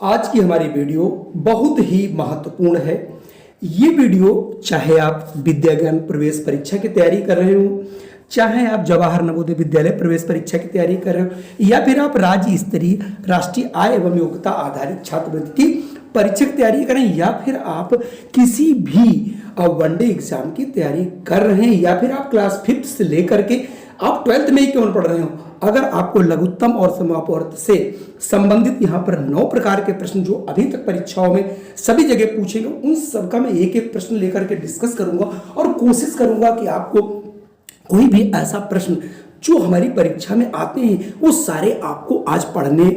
आज की हमारी वीडियो बहुत ही महत्वपूर्ण है। ये वीडियो चाहे आप विद्या ज्ञान प्रवेश परीक्षा की तैयारी कर रहे हो, चाहे आप जवाहर नवोदय विद्यालय प्रवेश परीक्षा की तैयारी कर रहे हो, या फिर आप राज्य स्तरीय राष्ट्रीय आय एवं योग्यता आधारित छात्रवृत्ति की परीक्षा की तैयारी करें, या फिर आप किसी भी वनडे एग्जाम की तैयारी कर रहे हैं, या फिर आप क्लास 5th से लेकर के आप 12th में ही क्यों पढ़ रहे हो। अगर आपको लघुत्तम और समापवर्त से संबंधित यहाँ पर 9 प्रकार के प्रश्न जो अभी तक परीक्षाओं में सभी जगह पूछेंगे, उन सबका मैं एक एक प्रश्न लेकर के डिस्कस करूंगा और कोशिश करूंगा कि आपको कोई भी ऐसा प्रश्न जो हमारी परीक्षा में आते हैं वो सारे आपको आज पढ़ने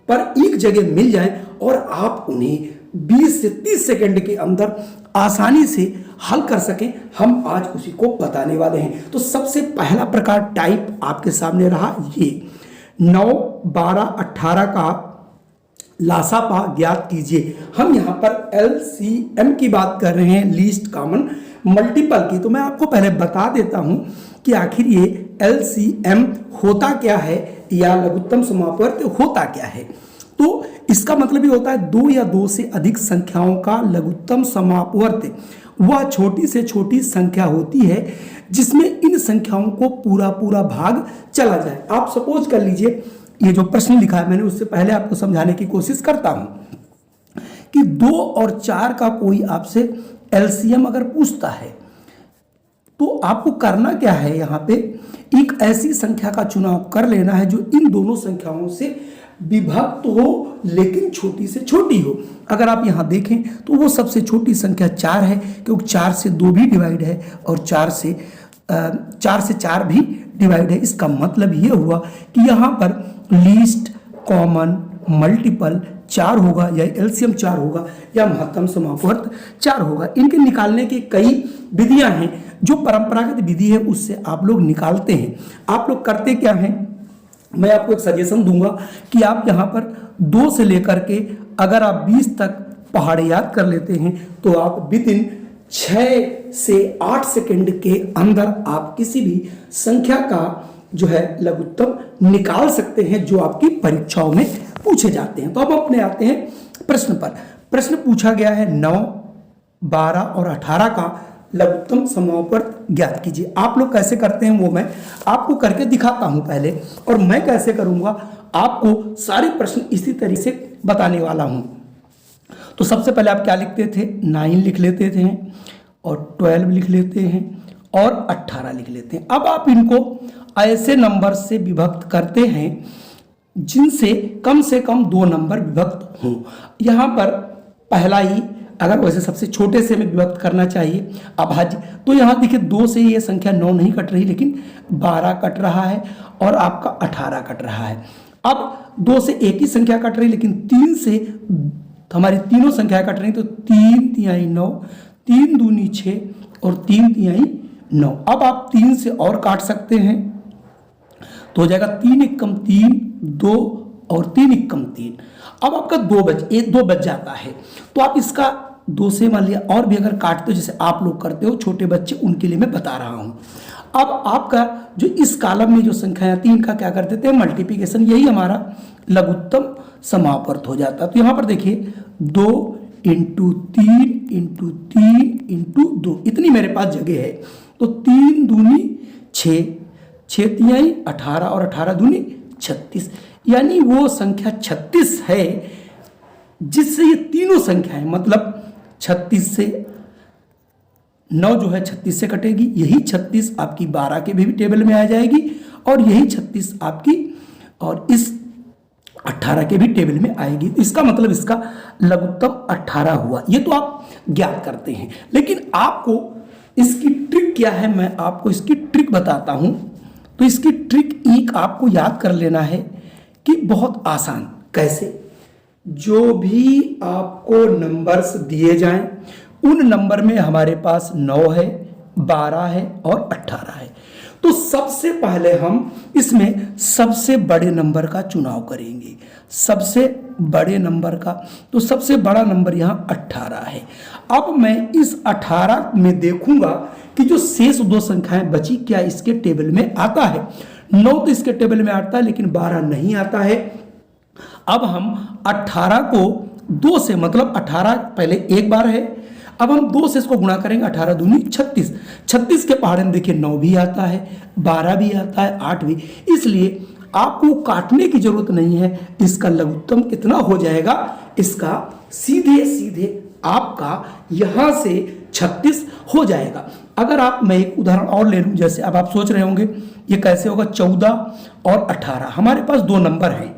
पर एक जगह मिल जाए और आप उन्हें 20 से 30 सेकंड के अंदर आसानी से हल कर सकें। हम आज उसी को बताने वाले हैं। तो सबसे पहला प्रकार टाइप आपके सामने रहा, ये 9, 12, 18 का लासापा ज्ञात कीजिए। हम यहाँ पर एलसीएम की बात कर रहे हैं, लीस्ट कॉमन मल्टीपल की। तो मैं आपको पहले बता देता हूं कि आखिर ये एलसीएम होता क्या है या लघुत्तम समापवर्त होता क्या है। तो इसका मतलब ये होता है 2 या 2 से अधिक संख्याओं का लघुत्तम समापवर्त वह छोटी से छोटी संख्या होती है जिसमें इन संख्याओं को पूरा पूरा भाग चला जाए। आप सपोज कर लीजिए, ये जो प्रश्न लिखा है मैंने उससे पहले आपको समझाने की कोशिश करता हूं कि 2 और 4 का कोई आपसे एलसीएम अगर पूछता है तो आपको करना क्या है, यहाँ पे एक ऐसी संख्या का चुनाव कर लेना है जो इन दोनों संख्याओं से विभक्त हो लेकिन छोटी से छोटी हो। अगर आप यहाँ देखें तो वो सबसे छोटी संख्या 4 है, क्योंकि 4 से 2 भी डिवाइड है और 4 से 4 भी डिवाइड है। इसका मतलब ये हुआ कि यहाँ पर लीस्ट कॉमन मल्टीपल 4 होगा, या एलसीएम 4 होगा, या महत्तम समापवर्त 4 होगा। इनके निकालने की कई विधियां हैं, जो परंपरागत विधि है उससे आप लोग निकालते हैं। आप लोग करते क्या हैं, मैं आपको एक सजेशन दूंगा कि आप यहाँ पर 2 से लेकर के अगर आप 20 तक पहाड़ याद कर लेते हैं तो आप विदिन 6 से 8 सेकंड के अंदर आप किसी भी संख्या का जो है लघुत्तम निकाल सकते हैं जो आपकी परीक्षाओं में पूछे जाते हैं। तो अब अपने आते हैं प्रश्न पर। प्रश्न पूछा गया है 9, 12 और 18 का लघुत्तम समापवर्त ज्ञात कीजिए। आप लोग कैसे करते हैं वो मैं आपको करके दिखाता हूं पहले, और मैं कैसे करूंगा आपको सारे प्रश्न इसी तरीके से बताने वाला हूं। तो सबसे पहले आप क्या लिखते थे, 9 लिख लेते थे और 12 लिख लेते हैं और 18 लिख लेते हैं। अब आप इनको ऐसे नंबर से विभक्त करते हैं जिनसे कम से कम 2 नंबर विभक्त हों। यहाँ पर पहला ही, अगर वैसे सबसे छोटे से में विभक्त करना चाहिए अभाज्य, तो यहाँ देखिए 2 से ये संख्या 9 नहीं कट रही लेकिन 12 कट रहा है और आपका 18 कट रहा है। अब 2 से एक ही संख्या कट रही लेकिन 3 से हमारी तीनों संख्याएं कट रही, तो 3 तिहाई 9, 3 दूनी 6 और 3 तिहाई 9। अब आप 3 से और काट सकते हैं तो हो जाएगा 3 एकम 3, 2 और 3 एकम 3। अब आपका 2 बच जाता है। तो आप इसका 2 से मान लिया और भी अगर काटते हो जैसे आप लोग करते हो छोटे बच्चे, उनके लिए मैं बता रहा हूं। अब आपका जो इस कॉलम में जो संख्या है 3 का क्या कर देते हैं मल्टीप्लिकेशन, यही हमारा लघुत्तम समापवर्त हो जाता है। तो यहां पर देखिए 2 × 3 × 3 × 2 इतनी मेरे पास जगह है। तो 3 दूनी 6, 6 तिहाई 18 और 18 दूनी 36, यानी वो संख्या 36 है जिससे ये तीनों संख्याएं, मतलब 36 से 9 जो है 36 से कटेगी, यही 36 आपकी 12 के भी टेबल में आ जाएगी और यही 36 आपकी और इस 18 के भी टेबल में आएगी। इसका मतलब इसका लघुत्तम 18 हुआ। ये तो आप ज्ञात करते हैं, लेकिन आपको इसकी ट्रिक क्या है मैं आपको इसकी ट्रिक बताता हूं। तो इसकी ट्रिक एक आपको याद कर लेना है कि बहुत आसान। कैसे, जो भी आपको नंबर्स दिए जाएं उन नंबर में हमारे पास 9 है, 12 है और 18 है। तो सबसे पहले हम इसमें सबसे बड़े नंबर का चुनाव करेंगे, सबसे बड़े नंबर का। तो सबसे बड़ा नंबर यहाँ 18 है। अब मैं इस 18 में देखूंगा कि जो शेष 2 संख्याएं बची क्या इसके टेबल में आता है। 9 तो इसके टेबल में आता है लेकिन 12 नहीं आता है। अब हम 18 को 2 से मतलब 18 पहले एक बार है, अब हम 2 से इसको गुणा करेंगे, 18 दूनी 36, 36 के पहाड़े में देखिए 9 भी आता है, 12 भी आता है, 8 भी, इसलिए आपको काटने की जरूरत नहीं है। इसका लघुत्तम कितना हो जाएगा, इसका सीधे सीधे आपका यहां से 36 हो जाएगा। अगर आप, मैं एक उदाहरण और ले लूं, जैसे अब आप सोच रहे होंगे ये कैसे होगा, 14 और 18 हमारे पास 2 नंबर हैं।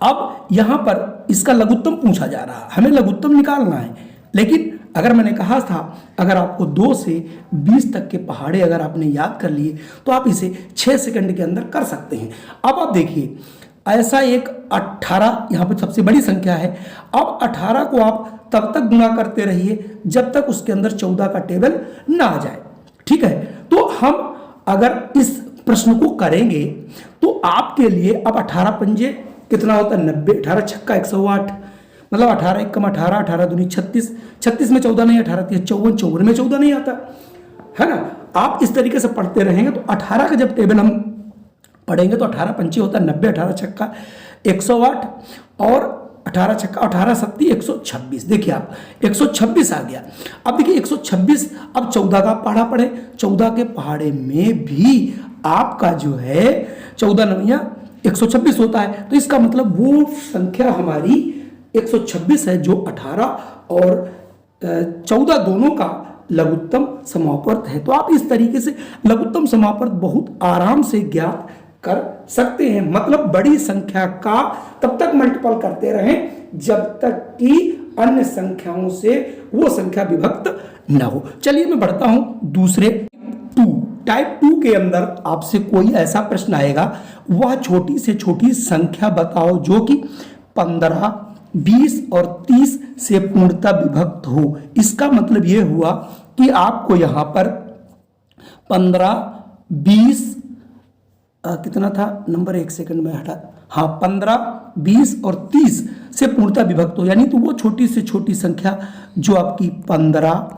अब यहां पर इसका लघुत्तम पूछा जा रहा है, हमें लघुत्तम निकालना है। लेकिन अगर मैंने कहा था, अगर आपको 2 से 20 तक के पहाड़े अगर आपने याद कर लिए तो आप इसे 6 सेकंड के अंदर कर सकते हैं। अब आप देखिए, ऐसा एक 18 यहाँ पर सबसे बड़ी संख्या है। अब 18 को आप तब तक गुणा करते रहिए जब तक उसके अंदर 14 का टेबल ना आ जाए, ठीक है। तो हम अगर इस प्रश्न को करेंगे तो आपके लिए अब 18 पंजे कितना होता है, 90, 18 छक्का 108, मतलब 18 एकम 18, 18 दूनी 36, 36 में 14 नहीं, 18 54, 54 में 14 नहीं आता है ना। आप इस तरीके से पढ़ते रहेंगे तो 18 का जब टेबल हम पढ़ेंगे तो 18 पंचे होता है 90, 18 छक्का 108 और 18 छक्का 18 सत्ती 126। देखिए आप 126 आ गया। अब देखिए 126, अब 14 का पहाड़ा पढ़े, 14 के पहाड़े में भी आपका जो है 14 नविया 126 होता है। तो इसका मतलब वो संख्या हमारी 126 है जो 18 और 14 दोनों का लघुत्तम समापवर्त है। तो आप इस तरीके से लघुत्तम समापवर्त बहुत आराम से ज्ञात कर सकते हैं। मतलब बड़ी संख्या का तब तक मल्टीपल करते रहें जब तक कि अन्य संख्याओं से वो संख्या विभक्त न हो। चलिए मैं बढ़ता हूं दूसरे टाइप 2 के अंदर आपसे कोई ऐसा प्रश्न आएगा, वह छोटी से छोटी संख्या बताओ जो कि 15, 20 और 30 से पूर्णतः विभक्त हो। इसका मतलब यह हुआ कि आपको यहां पर 15, 20 कितना था नंबर, एक सेकंड में हटा, हाँ 15, 20 और 30 से पूर्णतः विभक्त हो, यानी तो वो छोटी से छोटी संख्या जो आपकी 15,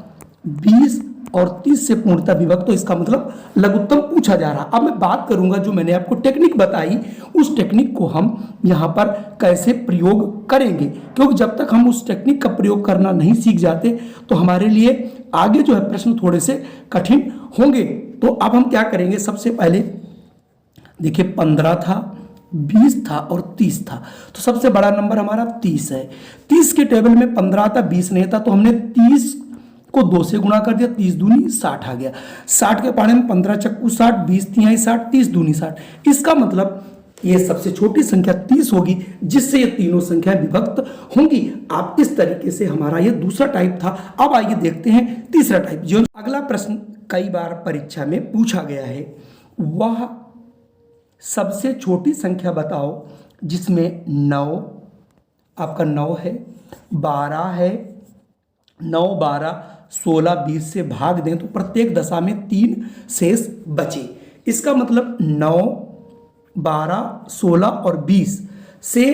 20 और 30 से पूर्णतः विभक्त हो। इसका मतलब लघुत्तम पूछा जा रहा। अब मैं बात करूंगा जो मैंने आपको टेक्निक बताई, उस टेक्निक को हम यहां पर कैसे प्रयोग करेंगे, क्योंकि जब तक हम उस टेक्निक का प्रयोग करना नहीं सीख जाते तो हमारे लिए आगे जो है प्रश्न थोड़े से कठिन होंगे। तो अब हम क्या करेंगे, सबसे पहले देखिए 15 था, 20 था और 30 था, तो सबसे बड़ा नंबर हमारा 30 है। 30 के टेबल में 15 था, 20 नहीं था, तो हमने 30 को 2 से गुणा कर दिया, 30 दूनी 60 आ गया। 60 के पाड़े में 15 चक्कू 60, 20 तिहाई 60, 30 दूनी 60। इसका मतलब ये सबसे छोटी संख्या 30 होगी जिससे ये तीनों संख्या विभक्त होंगी। आप इस तरीके से, हमारा ये दूसरा टाइप था। अब आइए देखते हैं तीसरा टाइप। जो अगला प्रश्न कई बार परीक्षा में पूछा गया है, वह सबसे छोटी संख्या बताओ जिसमें 9, आपका 9 है, 12 है, 9, 12, 16, 20 से भाग दें तो प्रत्येक दशा में 3 शेष बचे। इसका मतलब 9, 12, 16 और 20 से,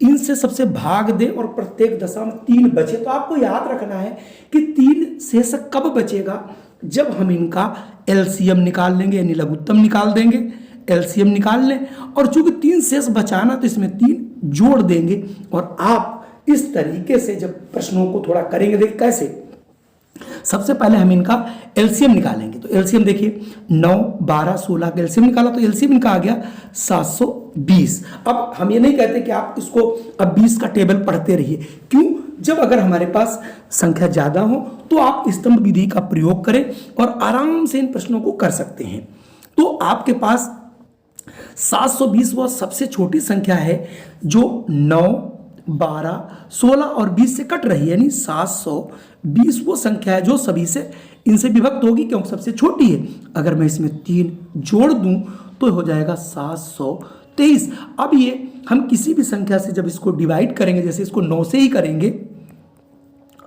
इनसे सबसे भाग दें और प्रत्येक दशा में 3 बचे। तो आपको याद रखना है कि 3 शेष कब बचेगा, जब हम इनका एलसीएम निकाल लेंगे, यानी लघुत्तम निकाल देंगे, एलसीएम निकाल लें। और चूंकि 3 शेष बचाना तो इसमें 3 जोड़ देंगे। और आप इस तरीके से जब प्रश्नों को थोड़ा करेंगे, देख कैसे, सबसे पहले हम इनका एलसीएम निकालेंगे। तो एलसीएम देखिए 9, 12, 16 का एलसीएम निकाला तो एलसीएम इनका आ गया 720। अब हम ये नहीं कहते कि आप इसको अब 20 का टेबल पढ़ते रहिए, क्यों, जब अगर हमारे पास संख्या ज्यादा हो तो आप स्तंभ विधि का प्रयोग करें और आराम से इन प्रश्नों को कर सकते हैं। तो आपके पास 720 वह सबसे छोटी संख्या है जो 9, 12, 16 और 20 से कट रही है, यानी 720 वो संख्या है जो सभी से इनसे विभक्त होगी क्योंकि सबसे छोटी है। अगर मैं इसमें 3 जोड़ दूं तो हो जाएगा 723। अब ये हम किसी भी संख्या से जब इसको डिवाइड करेंगे, जैसे इसको 9 से ही करेंगे,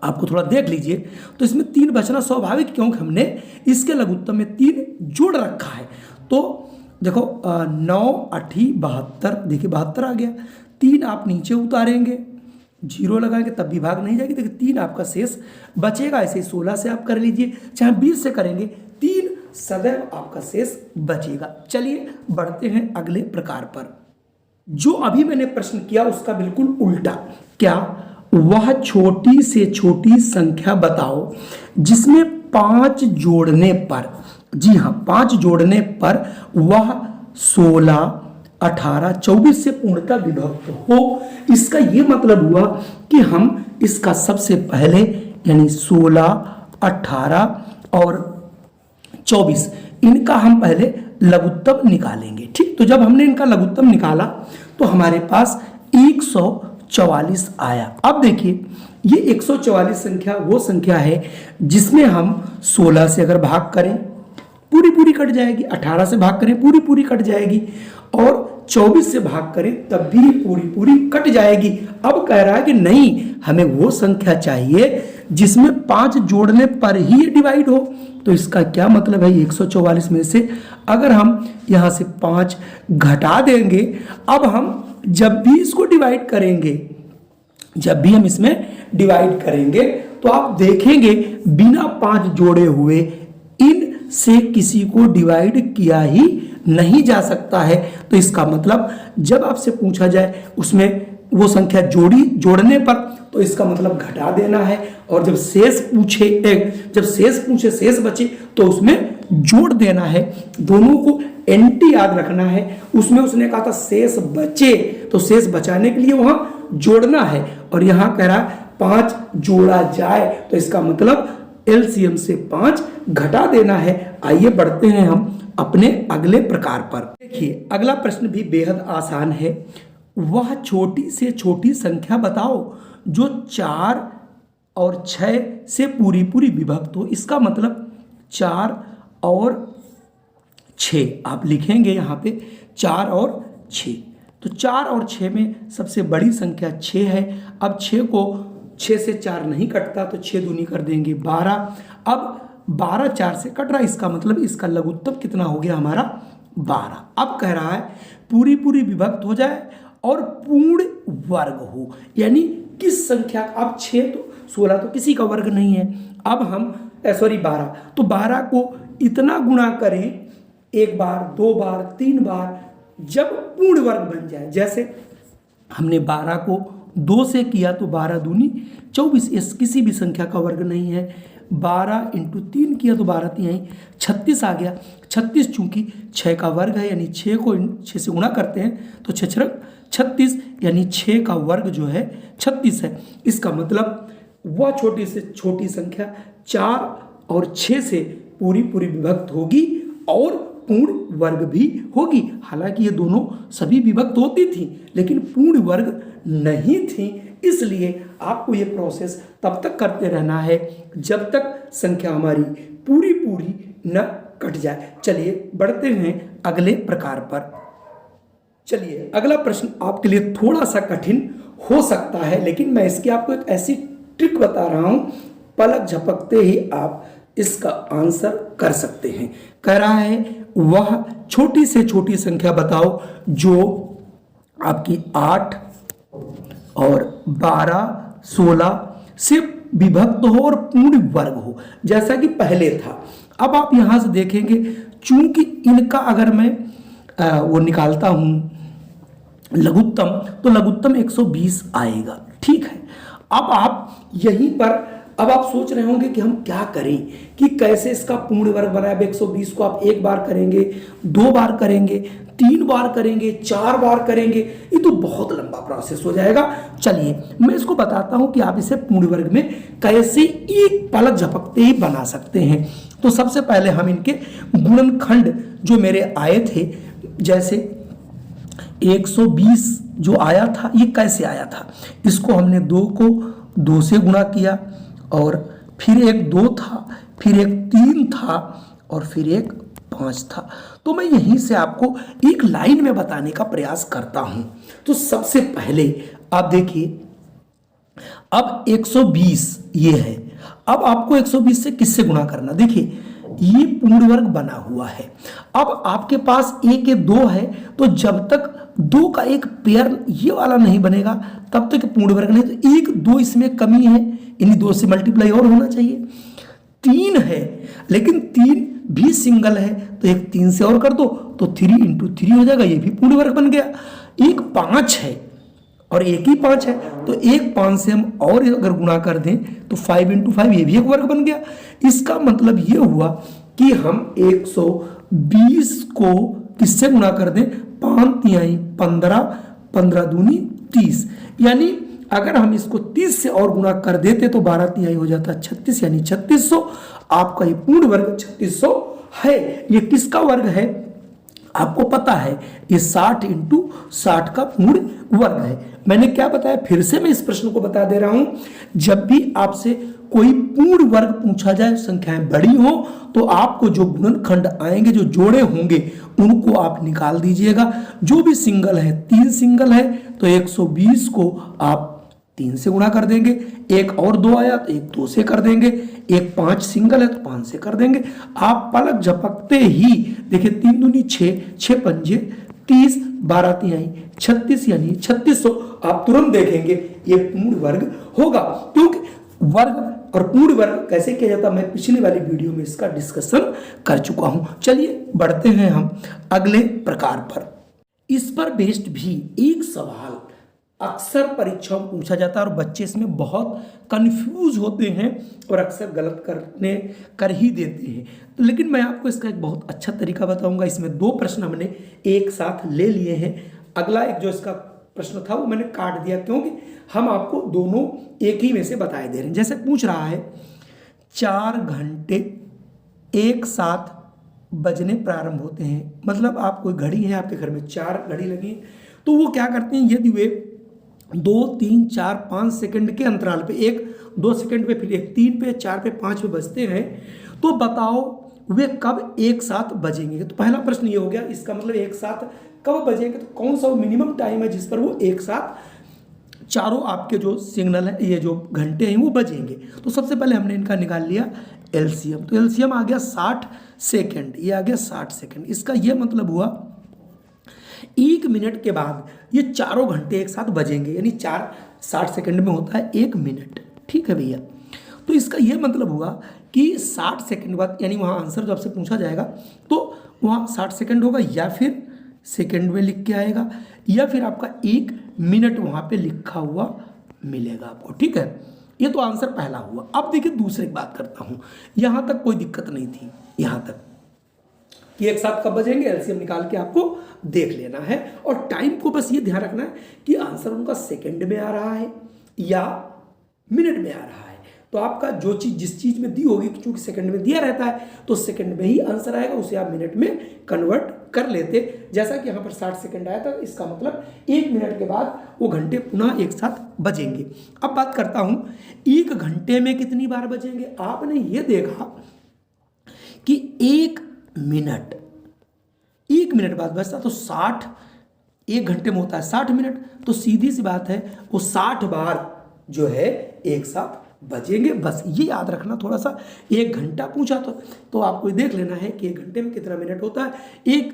आपको थोड़ा देख लीजिए, तो इसमें 3 बचना स्वाभाविक, क्योंकि हमने इसके लघुत्तम में 3 जोड़ रखा है। तो देखो 9, 8, 72, देखिए 72 आ गया। 3 आप नीचे उतारेंगे, 0 लगाएंगे तब भी भाग नहीं जाएगी, देखिए 3 आपका शेष बचेगा। ऐसे 16 से आप कर लीजिए, चाहे 20 से करेंगे, 3 सदैव आपका शेष बचेगा। चलिए बढ़ते हैं अगले प्रकार पर। जो अभी मैंने प्रश्न किया उसका बिल्कुल उल्टा। क्या वह छोटी से छोटी संख्या बताओ जिसमें 5 जोड़ने पर, जी हाँ 5 जोड़ने पर वह 16, 18, 24 से पूर्णतः विभक्त हो। इसका यह मतलब हुआ कि हम इसका सबसे पहले यानी 16, 18 और 24 इनका हम पहले लघुत्तम निकालेंगे। ठीक, तो जब हमने इनका लघुत्तम निकाला तो हमारे पास 144 आया। अब देखिए ये 144 संख्या वो संख्या है जिसमें हम 16 से अगर भाग करें पूरी पूरी कट जाएगी, 18 से भाग करें पूरी पूरी कट जाएगी और 24 से भाग करें तब भी पूरी पूरी कट जाएगी। अब कह रहा है कि नहीं, हमें वो संख्या चाहिए जिसमें 5 जोड़ने पर ही ये डिवाइड हो। तो इसका क्या मतलब है, 144 में से अगर हम यहां से 5 घटा देंगे, अब हम जब भी इसको डिवाइड करेंगे, जब भी हम इसमें डिवाइड करेंगे तो आप देखेंगे बिना 5 जोड़े हुए इन से किसी को डिवाइड किया ही नहीं जा सकता है। तो इसका मतलब जब आपसे पूछा जाए उसमें वो संख्या जोड़ने पर, तो इसका मतलब घटा देना है, और जब शेष पूछे शेष बचे तो उसमें जोड़ देना है। दोनों को एंटी याद रखना है। उसमें उसने कहा था शेष बचे, तो शेष बचाने के लिए वहां जोड़ना है, और यहां कह रहा है 5 जोड़ा जाए, तो इसका मतलब एलसीएम से 5 घटा देना है। आइए बढ़ते हैं हम अपने अगले प्रकार पर। देखिए अगला प्रश्न भी बेहद आसान है। वह छोटी से छोटी संख्या बताओ जो 4 और 6 से पूरी पूरी विभक्त हो। इसका मतलब 4 और 6 आप लिखेंगे यहाँ पे 4 और 6। तो 4 और 6 में सबसे बड़ी संख्या 6 है। अब 6 को 6 से 4 नहीं कटता तो 6 दूनी कर देंगे 12। अब 12 4 से कट रहा है, इसका मतलब इसका लघुत्तम कितना हो गया हमारा 12। अब कह रहा है पूरी पूरी विभक्त हो जाए और पूर्ण वर्ग हो, यानी किस संख्या, अब 6 तो 16 तो किसी का वर्ग नहीं है। अब हम 12, तो 12 को इतना गुणा करें 1 बार 2 बार 3 बार, जब पूर्ण वर्ग बन जाए। जैसे हमने 12 को 2 से किया तो 12 दूनी 24, इस किसी भी संख्या का वर्ग नहीं है। 12 × 3 किया तो 12 3 36 आ गया। 36 चूंकि 6 का वर्ग है, यानी 6 को 6 से गुणा करते हैं तो 6 36, यानी 6 का वर्ग जो है 36 है। इसका मतलब वह छोटी से छोटी संख्या 4 और 6 से पूरी पूरी विभक्त होगी और पूर्ण वर्ग भी होगी। हालांकि ये दोनों सभी विभक्त होती थी लेकिन पूर्ण वर्ग नहीं थी, इसलिए आपको ये प्रोसेस तब तक करते रहना है जब तक संख्या हमारी पूरी पूरी न कट जाए। चलिए बढ़ते हैं अगले प्रकार पर। चलिए अगला प्रश्न आपके लिए थोड़ा सा कठिन हो सकता है, लेकिन मैं इसकी आपको एक ऐसी ट्रिक बता रहा हूं, पलक झपकते ही आप इसका आंसर कर सकते हैं। कह रहा है वह छोटी से छोटी संख्या बताओ जो आपकी 8 और 12, 16 से विभक्त हो और पूर्ण वर्ग हो, जैसा कि पहले था। अब आप यहां से देखेंगे चूंकि इनका अगर मैं वो निकालता हूं लघुत्तम, तो लघुत्तम 120 आएगा। ठीक है, अब आप यहीं पर अब आप सोच रहे होंगे कि हम क्या करें, कि कैसे इसका पूर्ण वर्ग बनाए। 120 को आप 1 बार करेंगे, 2 बार करेंगे, 3 बार करेंगे, 4 बार करेंगे, ये तो बहुत लंबा प्रोसेस हो जाएगा। चलिए मैं इसको बताता हूं कि आप इसे पूर्ण वर्ग में कैसे एक पलक झपकते ही बना सकते हैं। तो सबसे पहले हम इनके गुणनखंड जो मेरे आए थे, जैसे 120 जो आया था ये कैसे आया था, इसको हमने 2 को 2 से गुणा किया, और फिर एक 2 था, फिर एक 3 था, और फिर एक 5 था। तो मैं यहीं से आपको एक लाइन में बताने का प्रयास करता हूं। तो सबसे पहले आप देखिए, अब 120 ये है, अब आपको 120 से किससे गुणा करना, देखिए ये पूर्ण वर्ग बना हुआ है। अब आपके पास 1 या 2 है, तो जब तक 2 का एक पेयर ये वाला नहीं बनेगा तब तक पूर्ण वर्ग नहीं। तो 1 2 इसमें कमी है, इन 2 से मल्टीप्लाई और होना चाहिए। 3 है लेकिन 3 भी सिंगल है, तो एक 3 से और कर दो तो 3 × 3 हो जाएगा, ये भी पूर्ण वर्ग बन गया। एक 5 है और एक ही 5 है, तो एक 5 से हम और अगर गुणा कर दें तो 5 × 5 ये भी एक वर्ग बन गया। इसका मतलब ये हुआ कि हम 120 को किससे गुणा कर दें, 5 तिहाई 15, 15 दूनी 30, यानी अगर हम इसको 30 से और गुणा कर देते तो 12 तिहाई हो जाता 36, यानी 3600। आपका ये पूर्ण वर्ग 3600 है। ये किसका वर्ग है आपको पता है, ये 60 × 60 का पूर्ण वर्ग है। मैंने क्या बताया, फिर से मैं इस प्रश्न को बता दे रहा हूं, जब भी आपसे कोई पूर्ण वर्ग पूछा जाए, संख्याएं बड़ी हो, तो आपको जो गुणनखंड आएंगे, जो जोड़े होंगे, उनको आप निकाल दीजिएगा। जो भी सिंगल है, 3 सिंगल है तो 120 को आप 3 से गुणा कर देंगे, एक और 2 आया तो एक 2 से कर देंगे, एक 5 सिंगल है तो 5 से कर देंगे। आप पलक झपकते ही देखिए 3 दूनी 6, 6 पंजे 30, 12 तिहाई 36, यानी 3600। आप तुरंत देखेंगे ये पूर्ण वर्ग होगा, क्योंकि वर्ग और पूर्ण वर्ग कैसे किया जाता है मैं पिछली वाली वीडियो में इसका डिस्कशन कर चुका हूं। चलिए बढ़ते हैं हम अगले प्रकार पर। इस पर बेस्ड भी एक सवाल अक्सर परीक्षाओं में पूछा जाता है और बच्चे इसमें बहुत कंफ्यूज होते हैं और अक्सर गलत कर ही देते हैं। तो लेकिन मैं आपको इसका एक बहुत अच्छा तरीका बताऊंगा। इसमें 2 प्रश्न हमने एक साथ ले लिए हैं। अगला एक जो इसका प्रश्न था वो मैंने काट दिया, क्योंकि हम आपको दोनों एक ही में से बताए दे रहे हैं। जैसे पूछ रहा है 4 घंटे एक साथ बजने प्रारंभ होते हैं, मतलब आप कोई घड़ी है, आपके घर में 4 घड़ी लगी है, तो वो क्या करते हैं, यदि वे 2, 3, 4, 5 सेकंड के अंतराल पे, 1, 2 सेकंड पे, फिर 1, 3 पे, 4 पे, 5 पे बजते हैं, तो बताओ वे कब एक साथ बजेंगे। तो पहला प्रश्न ये हो गया, इसका मतलब एक साथ कब बजेंगे, तो कौन सा वो मिनिमम टाइम है जिस पर वो एक साथ चारों आपके जो सिग्नल है, ये जो घंटे हैं वो बजेंगे। तो सबसे पहले हमने इनका निकाल लिया एलसीएम। तो एलसीएम आ गया 60 सेकंड, ये आ गया 60 सेकंड। इसका ये मतलब हुआ 1 मिनट के बाद ये चारों घंटे एक साथ बजेंगे, यानी 4 60 सेकंड में होता है 1 मिनट। ठीक है भैया, तो इसका ये मतलब हुआ कि 60 सेकंड बाद, यानी वहाँ आंसर जो आपसे पूछा जाएगा तो वहाँ 60 सेकंड होगा, या फिर सेकंड में लिख के आएगा, या फिर आपका 1 मिनट वहाँ पे लिखा हुआ मिलेगा आपको। ठीक है, ये तो आंसर पहला हुआ। अब देखिए दूसरे की बात करता हूँ। यहाँ तक कोई दिक्कत नहीं थी, यहाँ तक कि एक साथ कब बजेंगे, एलसीएम निकाल के आपको देख लेना है। और टाइम को बस ये ध्यान रखना है कि आंसर उनका सेकंड में आ रहा है या मिनट में आ रहा है। तो आपका जो चीज़ जिस चीज़ में दी होगी, क्योंकि सेकंड में दिया रहता है तो सेकंड में ही आंसर आएगा, उसे आप मिनट में कन्वर्ट कर लेते। जैसा कि यहाँ पर 60 सेकंड आया था, इसका मतलब 1 मिनट के बाद वो घंटे पुनः एक साथ बजेंगे। अब बात करता हूँ 1 घंटे में कितनी बार बजेंगे। आपने ये देखा कि 1 मिनट बाद बजता, तो 60 1 घंटे में होता है 60 मिनट, तो सीधी सी बात है वो 60 बार जो है एक साथ बजेंगे। बस ये याद रखना थोड़ा सा। 1 घंटा पूछा तो आपको देख लेना है कि 1 घंटे में कितना मिनट होता है। 1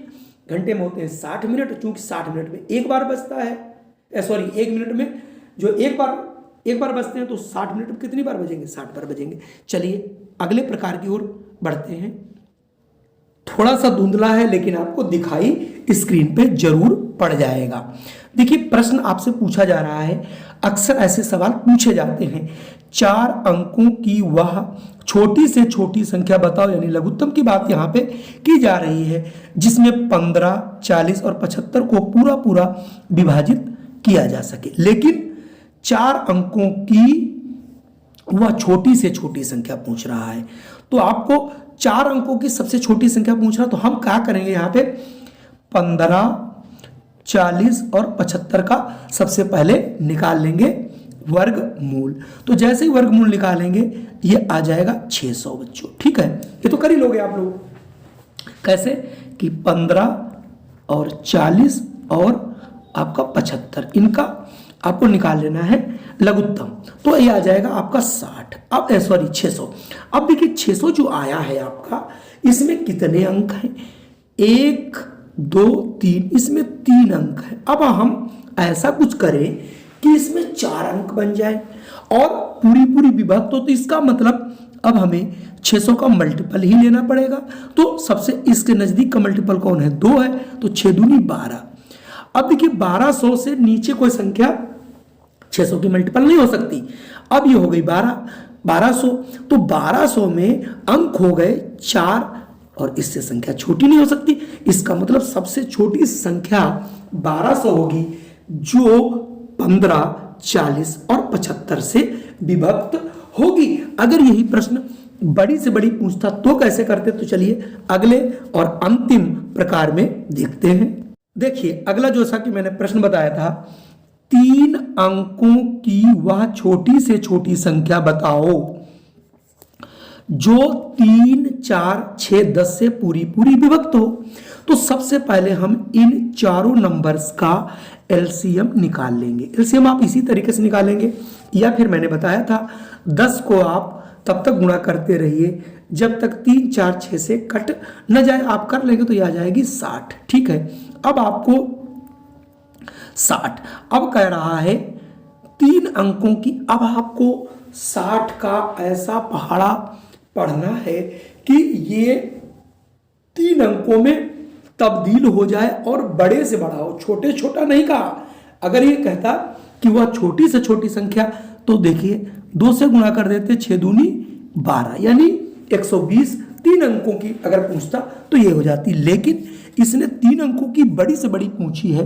घंटे में होते हैं 60 मिनट, चूंकि 60 मिनट में एक बार बजता है, 1 मिनट में जो एक बार बजते हैं, तो 60 मिनट में कितनी बार बजेंगे, 60 बार बजेंगे। चलिए अगले प्रकार की ओर बढ़ते हैं। थोड़ा सा धुंधला है लेकिन आपको दिखाई स्क्रीन पे जरूर पड़ जाएगा। देखिए प्रश्न आपसे पूछा जा रहा है, अक्सर ऐसे सवाल पूछे जाते हैं, 4 अंकों की वह छोटी से छोटी संख्या बताओ, यानी लघुत्तम की बात यहाँ पे की जा रही है, जिसमें 15, 40 और 75 को पूरा पूरा विभाजित किया जा सके। लेकिन 4 अंकों की वह छोटी से छोटी संख्या पूछ रहा है, तो आपको 4 अंकों की सबसे छोटी संख्या पूछ रहा, तो हम क्या करेंगे यहाँ पे 15, 40 और 75 का सबसे पहले निकाल लेंगे वर्गमूल। तो जैसे ही वर्गमूल निकालेंगे ये आ जाएगा 600 बच्चों। ठीक है, ये तो कर ही लोगे आप लोग। कैसे कि 15 और 40 और आपका 75, इनका आपको निकाल लेना है लघुत्तम, तो ये आ जाएगा आपका 60। अब 600। अब देखिए 600 जो आया है आपका, इसमें कितने अंक हैं, 1, 2, 3, इसमें 3 अंक है। अब हम ऐसा कुछ करें कि इसमें 4 अंक बन जाए और पूरी विभक्त, तो इसका मतलब अब हमें 600 का मल्टीपल ही लेना पड़ेगा। तो सबसे इसके नजदीक का मल्टीपल कौन है, 2 है, तो 6 दूनी 12। अब देखिए 1200 से नीचे कोई संख्या 600 की मल्टीपल नहीं हो सकती। अब ये हो गई 1200, तो 1200 में अंक हो गए 4 और इससे संख्या छोटी नहीं हो सकती। इसका मतलब सबसे छोटी संख्या 1200 होगी जो 15, 40 और 75 से विभक्त होगी। अगर यही प्रश्न बड़ी से बड़ी पूछता तो कैसे करते, तो चलिए अगले और अंतिम प्रकार में देखते हैं। देखिए अगला जैसा कि मैंने प्रश्न बताया था, 3 अंकों की वह छोटी से छोटी संख्या बताओ जो 3, 4, 6, 10 से पूरी विभक्त हो। तो सबसे पहले हम इन चारों नंबर्स का एलसीएम निकाल लेंगे। एलसीएम आप इसी तरीके से निकालेंगे, या फिर मैंने बताया था 10 को आप तब तक गुणा करते रहिए जब तक 3, 4, 6 से कट न जाए। आप कर लेंगे तो यह आ जाएगी 60। ठीक है, अब आपको 60, अब कह रहा है 3 अंकों की। अब आपको 60 का ऐसा पहाड़ा पढ़ना है कि ये 3 अंकों में तब्दील हो जाए और बड़े से बड़ा हो, छोटे छोटा नहीं कहा। अगर ये कहता कि वह छोटी से छोटी संख्या, तो देखिए 2 से गुणा कर देते, 6 दूनी 12 यानी 120। 3 अंकों की अगर पूछता तो ये हो जाती, लेकिन इसने 3 अंकों की बड़ी से बड़ी पूछी है।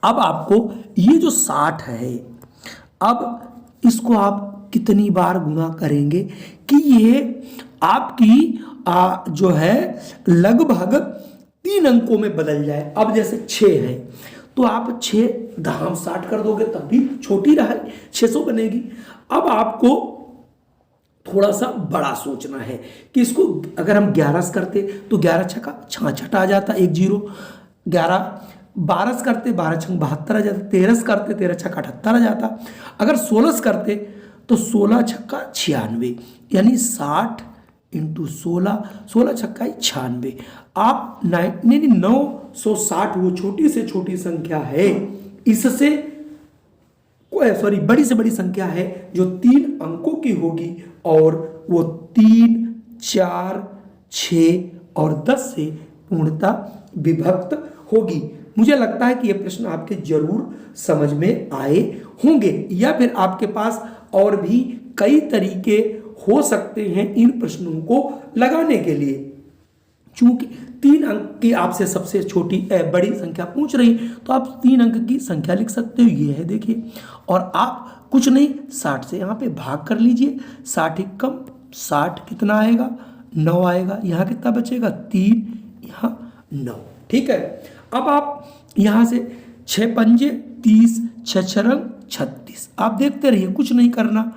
अब आपको ये जो 60 है, अब इसको आप कितनी बार गुणा करेंगे कि ये आपकी जो है लगभग 3 अंकों में बदल जाए। अब जैसे 6 है तो आप 6 धाम 60 कर दोगे तब भी छोटी रहा, 600 बनेगी। अब आपको थोड़ा सा बड़ा सोचना है कि इसको अगर हम 11 से करते तो 11 छक्का 66 आ जाता, 1 0। 12 से करते 12 छक्का 72 आ जाता, 13 से करते 13 छक्का 78 आ जाता। अगर 16 से करते तो 16 छक्का 96 यानी 60 इंटू 16, 16 छक्का 96। आप 960 वो छोटी से छोटी संख्या है, इससे बड़ी से बड़ी संख्या है जो 3 अंकों की होगी और वो 3, 4, 6 और 10 से पूर्णतः विभक्त होगी। मुझे लगता है कि ये प्रश्न आपके जरूर समझ में आए होंगे, या फिर आपके पास और भी कई तरीके हो सकते हैं इन प्रश्नों को लगाने के लिए। चूंकि 3 अंक की आपसे सबसे छोटी बड़ी संख्या पूछ रही, तो आप 3 अंक की संख्या लिख सकते हो, ये है देखिए। और आप कुछ नहीं 60 से यहाँ पे भाग कर लीजिए, 60 कम 60 कितना आएगा, 9 आएगा। यहाँ कितना बचेगा, 3, यहाँ 9। ठीक है, अब आप यहाँ से 6 पंजे 30, 6 छरंग 36। आप देखते रहिए, कुछ नहीं करना,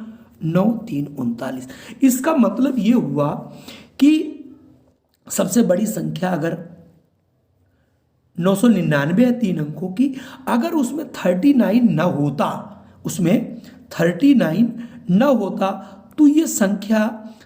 9, 3, 39। इसका मतलब ये हुआ कि सबसे बड़ी संख्या अगर 999 है 3 अंकों की, अगर उसमें 39 न होता, उसमें 39 न होता तो ये संख्या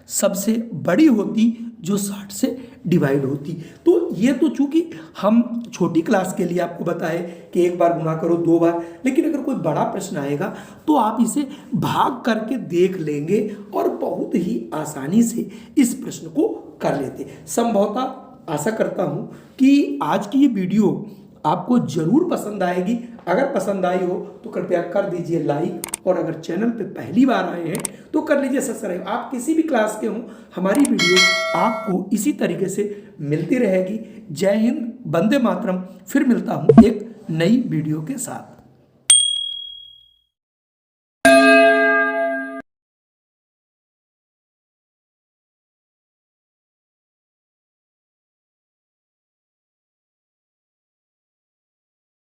सबसे बड़ी होती जो 60 से डिवाइड होती। तो ये तो चूंकि हम छोटी क्लास के लिए आपको बताए कि एक बार गुणा करो 2 बार, लेकिन अगर कोई बड़ा प्रश्न आएगा तो आप इसे भाग करके देख लेंगे और बहुत ही आसानी से इस प्रश्न को कर लेते। संभवतः आशा करता हूं कि आज की ये वीडियो आपको जरूर पसंद आएगी। अगर पसंद आई हो तो कृपया कर दीजिए लाइक, और अगर चैनल पे पहली बार आए हैं तो कर लीजिए सब्सक्राइब। आप किसी भी क्लास के हों, हमारी वीडियो आपको इसी तरीके से मिलती रहेगी। जय हिंद, वंदे मातरम। फिर मिलता हूं एक नई वीडियो के साथ।